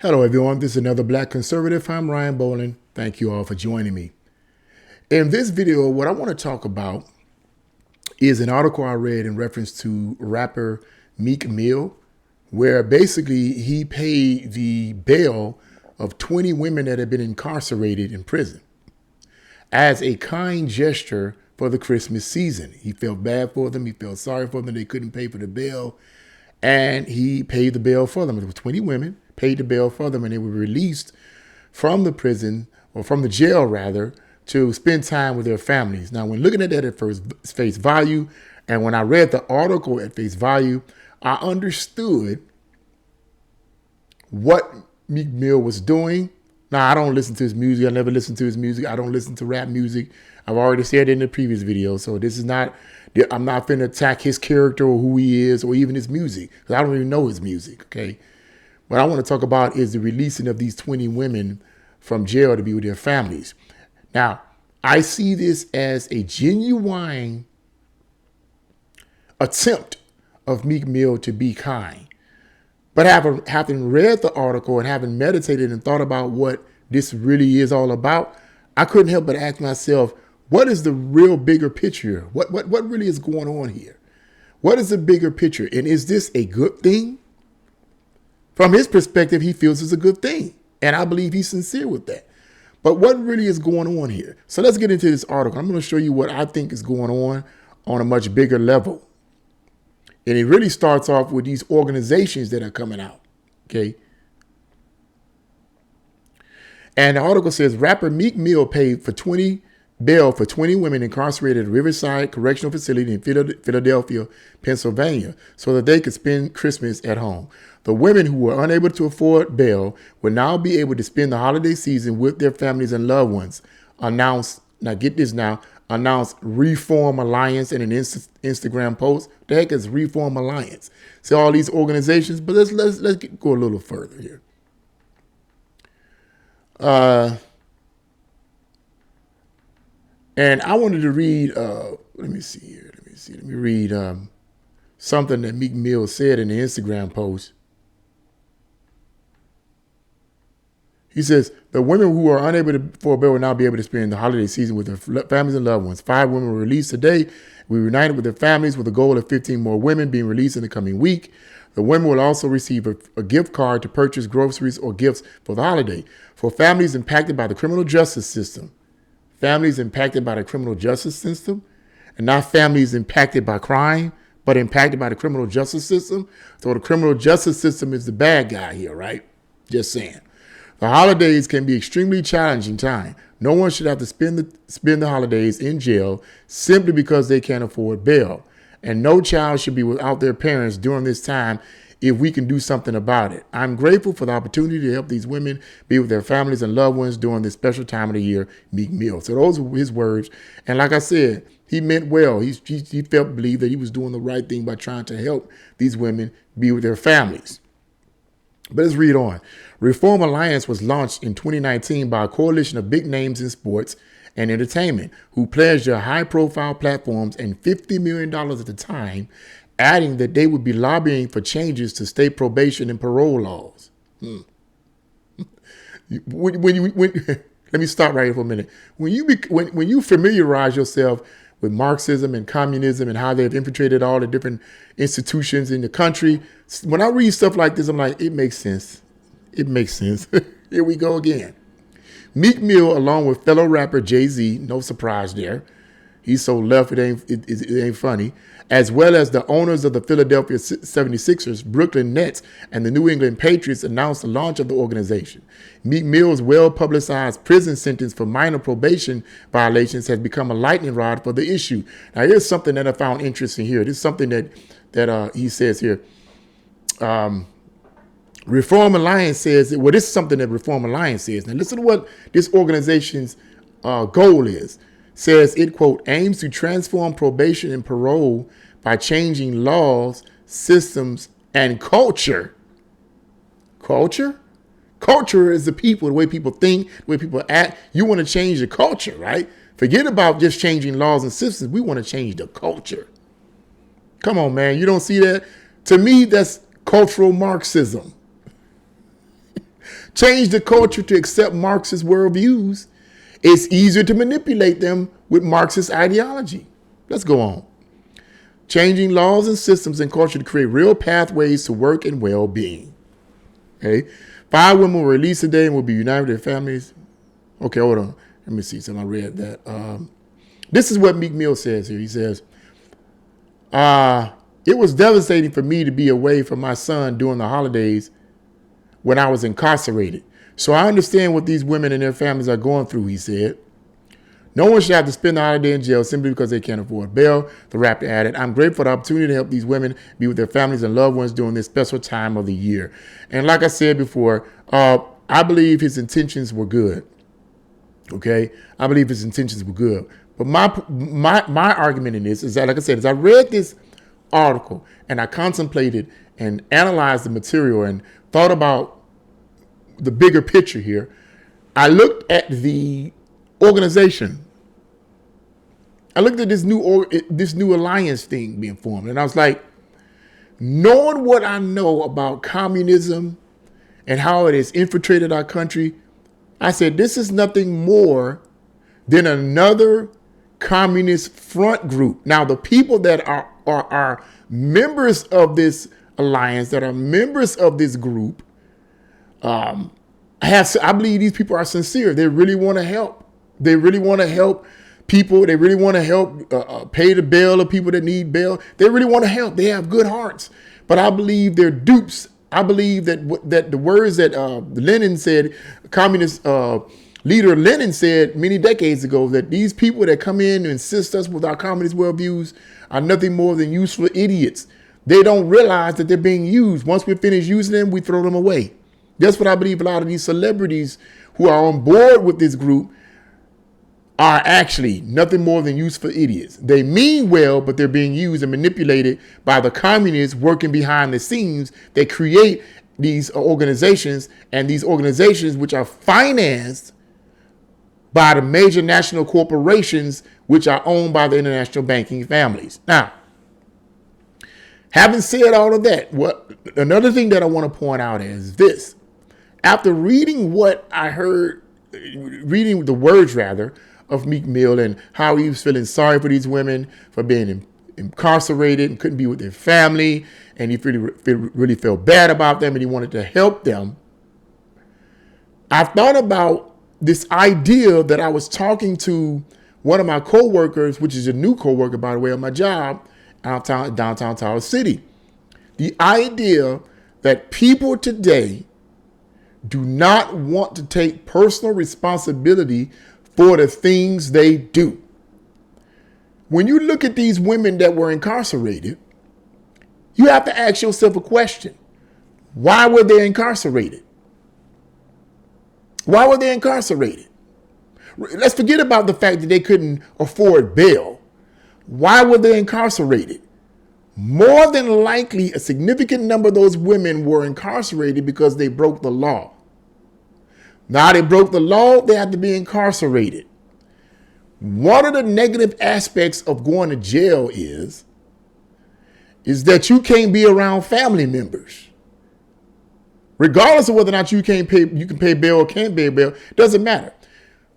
Hello, everyone. This is another Black Conservative. I'm Ryan Bolin. Thank you all for joining me. In this video, what I want to talk about is an article I read in reference to rapper Meek Mill, where basically he paid the bail of 20 women that had been incarcerated in prison as a kind gesture for the Christmas season. He felt bad for them. He felt sorry for them. They couldn't pay for the bail. And he paid the bail for them. It was 20 women, paid the bail for them, and they were released from the prison, or from the jail rather, to spend time with their families. Now, when looking at that at first face value, and when I read the article at face value, I understood what Meek Mill was doing. Now, I don't listen to his music. I never listened to his music. I don't listen to rap music. I've already said it in the previous video. So this is not, I'm not finna attack his character or who he is or even his music, because I don't even know his music, okay? What I want to talk about is the releasing of these 20 women from jail to be with their families. Now, I see this as a genuine attempt of Meek Mill to be kind. But having read the article and having meditated and thought about what this really is all about, I couldn't help but ask myself, what is the real bigger picture? What really is going on here? What is the bigger picture? And is this a good thing? From his perspective, he feels it's a good thing. And I believe he's sincere with that. But what really is going on here? So let's get into this article. I'm going to show you what I think is going on a much bigger level. And it really starts off with these organizations that are coming out, okay? And the article says, rapper Meek Mill paid bail for 20 women incarcerated at Riverside Correctional Facility in Philadelphia, Pennsylvania, so that they could spend Christmas at home. The women who were unable to afford bail will now be able to spend the holiday season with their families and loved ones. Announced Reform Alliance in an Instagram post. The heck is Reform Alliance? See all these organizations, but let's go a little further here. And I wanted to read. Let me read something that Meek Mill said in the Instagram post. He says, the women who are unable to afford bail will now be able to spend the holiday season with their families and loved ones. 5 women were released today. We reunited with their families with a goal of 15 more women being released in the coming week. The women will also receive a gift card to purchase groceries or gifts for the holiday. For families impacted by the criminal justice system, and not families impacted by crime, but impacted by the criminal justice system. So the criminal justice system is the bad guy here, right? Just saying. The holidays can be extremely challenging time. No one should have to spend the holidays in jail simply because they can't afford bail. And no child should be without their parents during this time if we can do something about it. I'm grateful for the opportunity to help these women be with their families and loved ones during this special time of the year, Meek Mill. So those are his words. And like I said, he meant well. He believed that he was doing the right thing by trying to help these women be with their families. But let's read on. Reform Alliance was launched in 2019 by a coalition of big names in sports and entertainment who pledged their high-profile platforms and $50 million at the time, adding that they would be lobbying for changes to state probation and parole laws. Let me stop right here for a minute. When you familiarize yourself with Marxism and communism and how they've infiltrated all the different institutions in the country, when I read stuff like this, I'm like, it makes sense. It makes sense. Here we go again. Meek Mill, along with fellow rapper Jay-Z, no surprise there. He's so left, it ain't funny. As well as the owners of the Philadelphia 76ers, Brooklyn Nets, and the New England Patriots announced the launch of the organization. Meek Mill's well-publicized prison sentence for minor probation violations has become a lightning rod for the issue. Now, here's something that I found interesting here. This is something that he says here. Reform Alliance says, well, this is something that Reform Alliance says. Now, listen to what this organization's goal is. Says it, quote, aims to transform probation and parole by changing laws, systems, and culture. Culture? Culture is the people, the way people think, the way people act. You want to change the culture, right? Forget about just changing laws and systems. We want to change the culture. Come on, man. You don't see that? To me, that's cultural Marxism. Change the culture to accept Marxist worldviews. It's easier to manipulate them with Marxist ideology. Let's go on. Changing laws and systems and culture to create real pathways to work and well-being. Okay. 5 women were released today and will be united with their families. Okay, hold on. Let me see something. I read that. This is what Meek Mill says here. He says, it was devastating for me to be away from my son during the holidays when I was incarcerated. So I understand what these women and their families are going through, he said. No one should have to spend the holiday in jail simply because they can't afford bail. The rapper added, I'm grateful for the opportunity to help these women be with their families and loved ones during this special time of the year. And like I said before, I believe his intentions were good. Okay? I believe his intentions were good. But my argument in this is that, like I said, as I read this article and I contemplated and analyzed the material and thought about the bigger picture here, I looked at the organization. I looked at this new alliance thing being formed, and I was like, knowing what I know about communism and how it has infiltrated our country, I said this is nothing more than another communist front group. Now, the people that are members of this alliance, that are members of this group, I believe these people are sincere. They really want to help. They really want to help people. They really want to help pay the bail of people that need bail. They really want to help. They have good hearts. But I believe they're dupes. I believe that the words that Lenin said, communist leader Lenin said many decades ago, that these people that come in and assist us with our communist worldviews are nothing more than useful idiots. They don't realize that they're being used. Once we finish using them, we throw them away. That's what I believe a lot of these celebrities who are on board with this group are actually nothing more than useful idiots. They mean well, but they're being used and manipulated by the communists working behind the scenes that create these organizations, and these organizations which are financed by the major national corporations which are owned by the international banking families. Now, having said all of that, another thing that I want to point out is this. After reading what I heard, reading the words rather, of Meek Mill and how he was feeling sorry for these women for being incarcerated and couldn't be with their family, and he really felt bad about them and he wanted to help them, I thought about this idea that I was talking to one of my coworkers, which is a new coworker, by the way, on my job, downtown Tower City. The idea that people today do not want to take personal responsibility for the things they do. When you look at these women that were incarcerated, you have to ask yourself a question. Why were they incarcerated? Why were they incarcerated? Let's forget about the fact that they couldn't afford bail. Why were they incarcerated? More than likely, a significant number of those women were incarcerated because they broke the law. Now they broke the law, they have to be incarcerated. One of the negative aspects of going to jail is that you can't be around family members. Regardless of whether or not you can pay bail or can't pay bail, doesn't matter.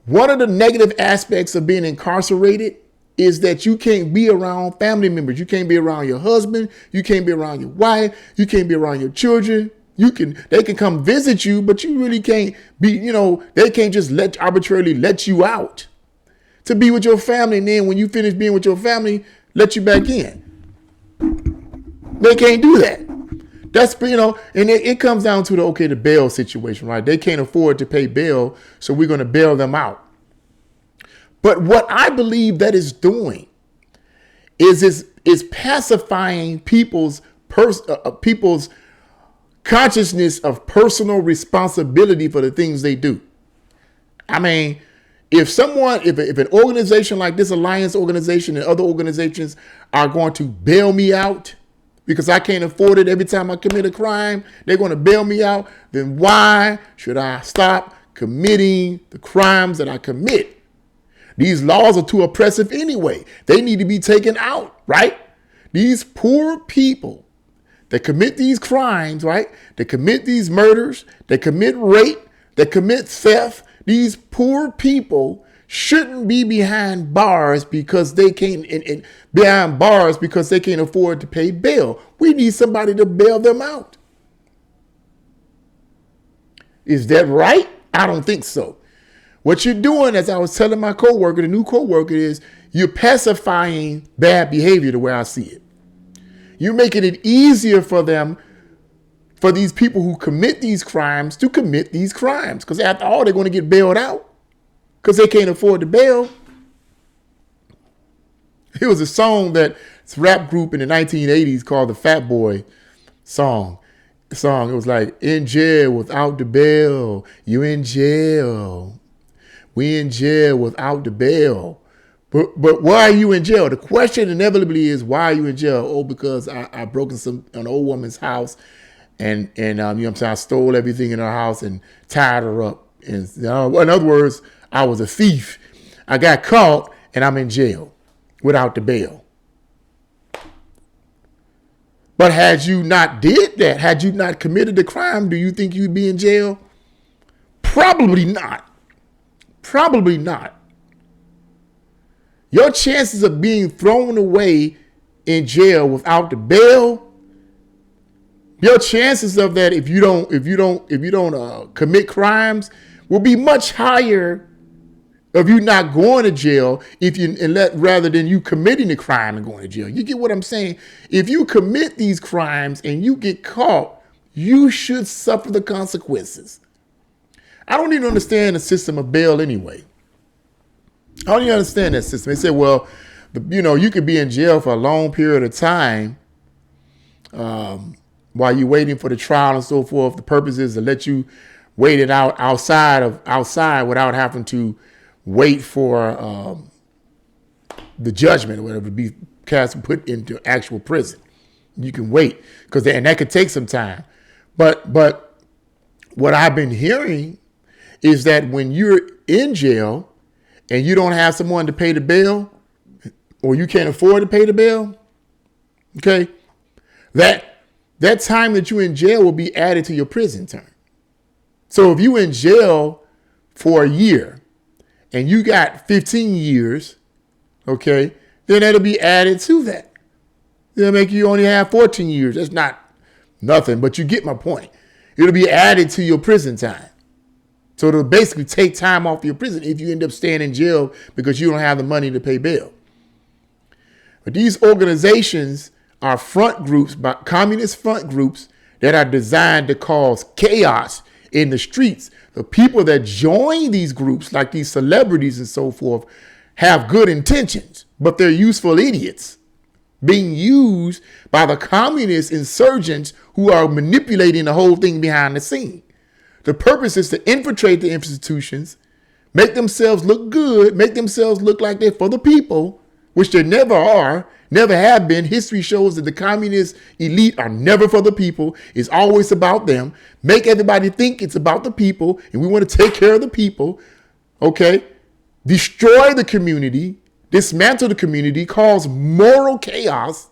One of the negative aspects of being incarcerated is that you can't be around family members. You can't be around your husband. You can't be around your wife. You can't be around your children. They can come visit you, but you really can't be, they can't just arbitrarily let you out to be with your family. And then when you finish being with your family, let you back in. They can't do that. That's, and it comes down to the bail situation, right? They can't afford to pay bail, so we're going to bail them out. But what I believe that is doing is pacifying people's consciousness of personal responsibility for the things they do. I mean, if an organization like this Alliance organization and other organizations are going to bail me out because I can't afford it every time I commit a crime, they're going to bail me out, then why should I stop committing the crimes that I commit? These laws are too oppressive anyway. They need to be taken out, right? These poor people that commit these crimes, right? That commit these murders, that commit rape, that commit theft. These poor people shouldn't be behind bars because they can't afford to pay bail. We need somebody to bail them out. Is that right? I don't think so. What you're doing, as I was telling my coworker, the new coworker, is you're pacifying bad behavior the way I see it. You're making it easier for these people who commit these crimes to commit these crimes. Because after all, they're going to get bailed out because they can't afford the bail. It was a song that this rap group in the 1980s called the Fat Boy song. It was like, in jail without the bail. You in jail. We in jail without the bail. But why are you in jail? The question inevitably is, why are you in jail? Oh, because I broke into an old woman's house and you know what I'm saying, I stole everything in her house and tied her up. And in other words, I was a thief. I got caught and I'm in jail without the bail. But had you not did that, had you not committed the crime, do you think you'd be in jail? Probably not. Probably not. Your chances of being thrown away in jail without the bail, your chances of that if you don't commit crimes will be much higher of you not going to jail rather than you committing the crime and going to jail. You get what I'm saying? If you commit these crimes and you get caught, you should suffer the consequences. I don't even understand the system of bail anyway. I don't even understand that system. They say, well, you could be in jail for a long period of time while you're waiting for the trial and so forth. The purpose is to let you wait it out outside without having to wait for the judgment or whatever to be put into actual prison. You can wait and that could take some time. But what I've been hearing is that when you're in jail and you don't have someone to pay the bail, or you can't afford to pay the bail, okay, that time that you're in jail will be added to your prison term. So if you're in jail for a year and you got 15 years, okay, then that'll be added to that. It'll make you only have 14 years. That's not nothing, but you get my point. It'll be added to your prison time. So it'll basically take time off your prison if you end up staying in jail because you don't have the money to pay bail. But these organizations are front groups, communist front groups that are designed to cause chaos in the streets. The people that join these groups, like these celebrities and so forth, have good intentions, but they're useful idiots being used by the communist insurgents who are manipulating the whole thing behind the scene. The purpose is to infiltrate the institutions, make themselves look good, make themselves look like they're for the people, which they never are, never have been. History shows that the communist elite are never for the people. It's always about them. Make everybody think it's about the people, and we want to take care of the people, okay? Destroy the community, dismantle the community, cause moral chaos,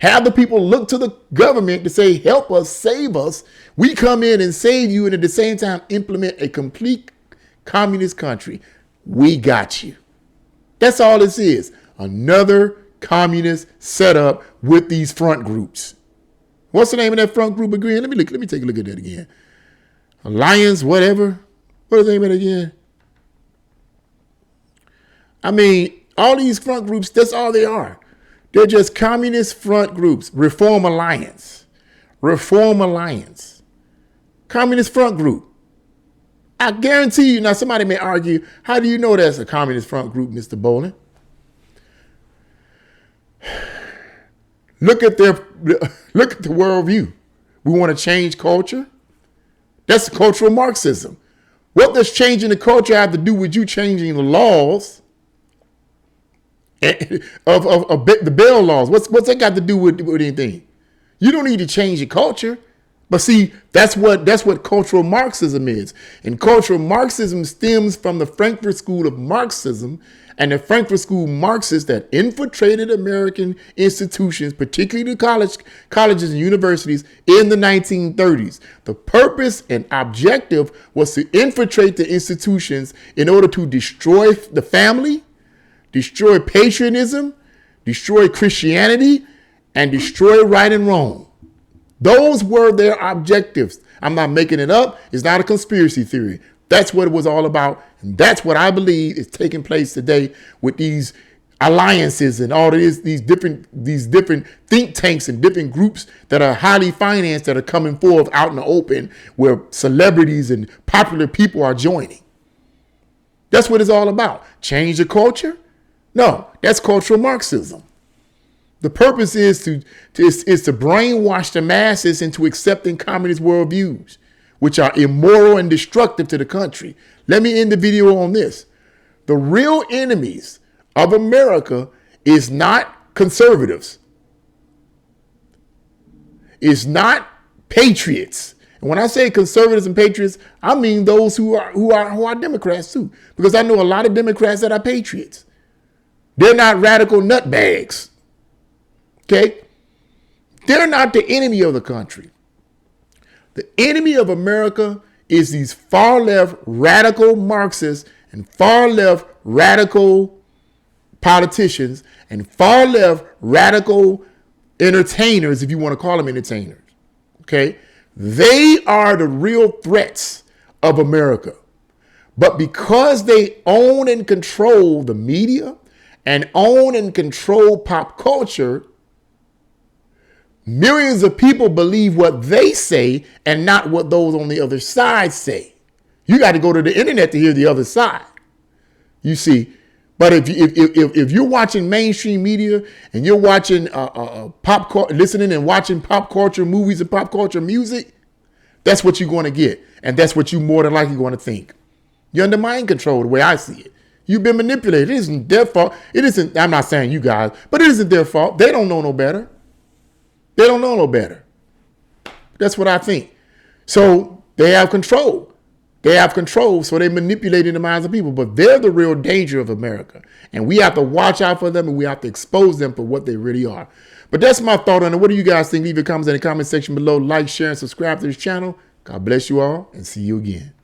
have the people look to the government to say, help us, save us. We come in and save you, and at the same time implement a complete communist country. We got you. That's all this is. Another communist setup with these front groups. What's the name of that front group again? Let me take a look at that again. Alliance, whatever. What is the name of it again? I mean, all these front groups, that's all they are. They're just communist front groups. Reform Alliance. Reform Alliance. Communist front group. I guarantee you, now somebody may argue, how do you know that's a communist front group, Mr. Bolin? Look at the worldview. We want to change culture. That's cultural Marxism. What does changing the culture have to do with you changing the laws of the bail laws? What's that got to do with anything? You don't need to change your culture. But see, that's what cultural Marxism is. And cultural Marxism stems from the Frankfurt School of Marxism, and the Frankfurt School Marxists that infiltrated American institutions, particularly the colleges and universities in the 1930s. The purpose and objective was to infiltrate the institutions in order to destroy the family, destroy patriotism, destroy Christianity, and destroy right and wrong. Those were their objectives. I'm not making it up. It's not a conspiracy theory. That's what it was all about. And that's what I believe is taking place today with these alliances and all of these different think tanks and different groups that are highly financed that are coming forth out in the open where celebrities and popular people are joining. That's what it's all about. Change the culture? No, that's cultural Marxism. The purpose is to brainwash the masses into accepting communist worldviews, which are immoral and destructive to the country. Let me end the video on this. The real enemies of America is not conservatives. It's not patriots. And when I say conservatives and patriots, I mean those who are Democrats too, because I know a lot of Democrats that are patriots. They're not radical nutbags. Okay? They're not the enemy of the country. The enemy of America is these far left radical Marxists and far left radical politicians and far left radical entertainers, if you want to call them entertainers. Okay? They are the real threats of America. But because they own and control the media and own and control pop culture, millions of people believe what they say and not what those on the other side say. You got to go to the internet to hear the other side. You see, but if you're watching mainstream media and you're watching listening and watching pop culture movies and pop culture music, that's what you're going to get, and that's what you more than likely going to think. You're under mind control, the way I see it. You've been manipulated. It isn't their fault. It isn't. I'm not saying you guys, but it isn't their fault. They don't know no better. They don't know no better. That's what I think. So they have control. They have control, so they're manipulating the minds of people. But they're the real danger of America. And we have to watch out for them, and we have to expose them for what they really are. But that's my thought on it. What do you guys think? Leave your comments in the comment section below. Like, share, and subscribe to this channel. God bless you all, and see you again.